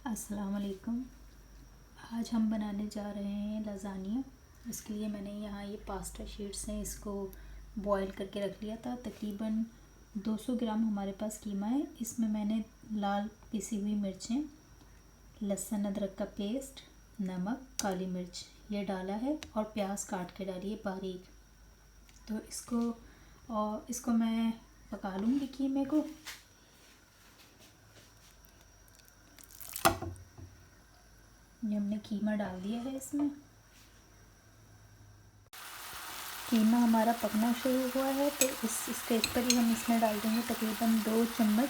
अस्सलाम वालेकुम। आज हम बनाने जा रहे हैं लज़ानिया। इसके लिए मैंने यहाँ ये पास्ता शीट्स हैं, इसको बॉईल करके रख लिया था। तकरीबन 200 ग्राम हमारे पास कीमा है। इसमें मैंने लाल पिसी हुई मिर्चें, लहसुन अदरक का पेस्ट, नमक, काली मिर्च ये डाला है और प्याज काट के डाली है बारीक। तो इसको मैं पका लूँगी कीमे को। ये हमने कीमा डाल दिया है। इसमें कीमा हमारा पकना शुरू हुआ है, तो इस स्टेज पर ही हम इसमें डाल देंगे तकरीबन 2 चम्मच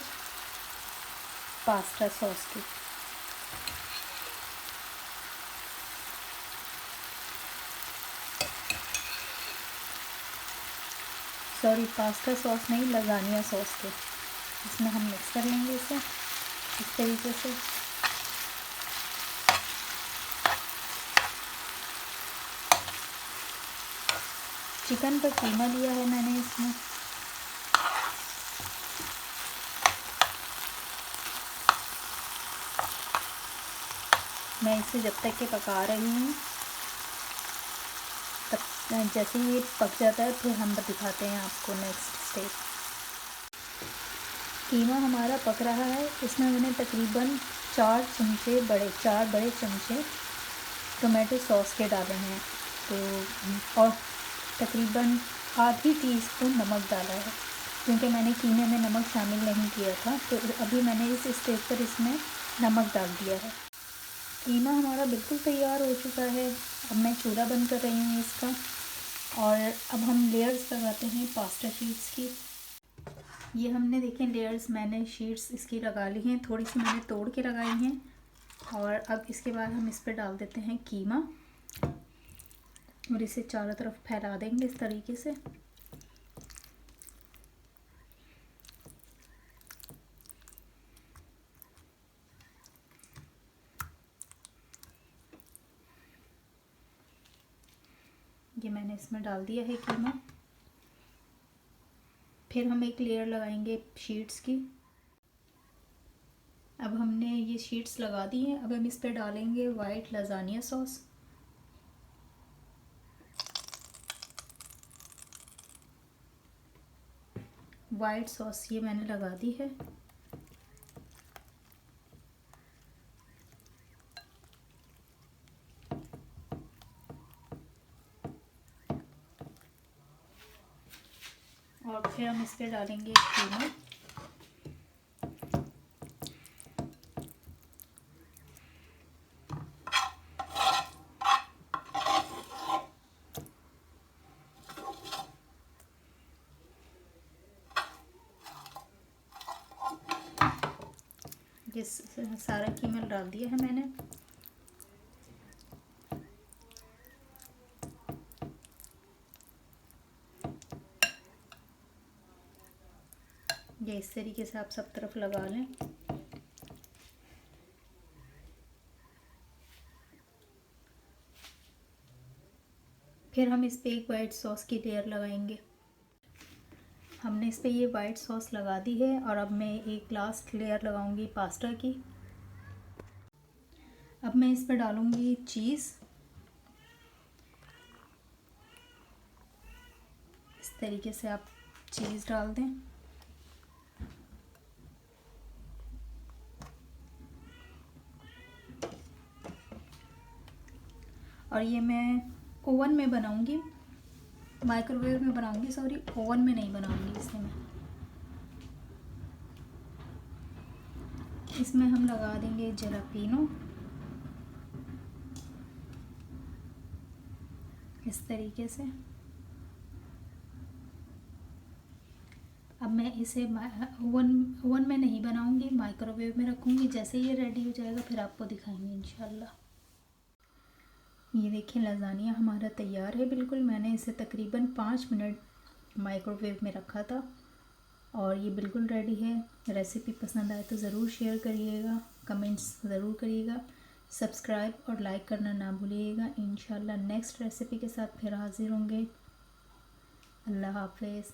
पास्ता सॉस की। सॉरी, पास्ता सॉस नहीं, लज़ानिया सॉस के। इसमें हम मिक्स कर लेंगे इसे इस तरीके से। चिकन का कीमा लिया है मैंने इसमें। मैं इसे जब तक के पका रही हूँ, तब जैसे ये पक जाता है फिर हम दिखाते हैं आपको नेक्स्ट स्टेप। कीमा हमारा पक रहा है। इसमें मैंने तकरीबन 4 बड़े चमचे टोमेटो सॉस के डाले हैं। तो और तकरीबन आधी टीस्पून नमक डाला है, क्योंकि मैंने कीमे में नमक शामिल नहीं किया था। तो अभी मैंने इस स्टेज पर इसमें नमक डाल दिया है। कीमा हमारा बिल्कुल तैयार हो चुका है। अब मैं चूल्हा बंद कर रही हूँ इसका, और अब हम लेयर्स लगाते हैं पास्ता शीट्स की। ये हमने देखें लेयर्स मैंने शीट्स इसकी लगा ली हैं, थोड़ी सी मैंने तोड़ के लगाई हैं। और अब इसके बाद हम इस पर डाल देते हैं कीमा और इसे चारों तरफ फैला देंगे इस तरीके से। ये मैंने इसमें डाल दिया है कीमा। फिर हम एक लेयर लगाएंगे शीट्स की। अब हमने ये शीट्स लगा दी हैं। अब हम इस पर डालेंगे white lasagna sauce. White sauce ये मैंने लगा दी है। और फिर हम इस पर डालेंगे कीमा। ये सारा कीमा डाल दिया है मैंने। ये इस तरीके से आप सब तरफ लगा लें। फिर हम इस पे एक वाइट सॉस की लेयर लगाएंगे। हमने इस पे ये वाइट सॉस लगा दी है, और अब मैं एक लास्ट लेयर लगाऊंगी पास्ता की। अब मैं इस पे डालूंगी चीज़। इस तरीके से आप चीज़ डाल दें। और ये मैं ओवन में बनाऊंगी, माइक्रोवेव में बनाऊंगी, सॉरी ओवन में नहीं बनाऊंगी। इसमें हम लगा देंगे जलापीनो इस तरीके से। अब मैं इसे ओवन में नहीं बनाऊंगी, माइक्रोवेव में रखूंगी। जैसे ये रेडी हो जाएगा फिर आपको दिखाएंगे इंशाल्लाह। ये देखिए लज़ानिया हमारा तैयार है बिल्कुल। मैंने इसे तकरीबन 5 मिनट माइक्रोवेव में रखा था और ये बिल्कुल रेडी है। रेसिपी पसंद आए तो ज़रूर शेयर करिएगा, कमेंट्स ज़रूर करिएगा, सब्सक्राइब और लाइक करना ना भूलिएगा। इंशाल्लाह नेक्स्ट रेसिपी के साथ फिर हाज़िर होंगे। अल्लाह हाफ़िज़।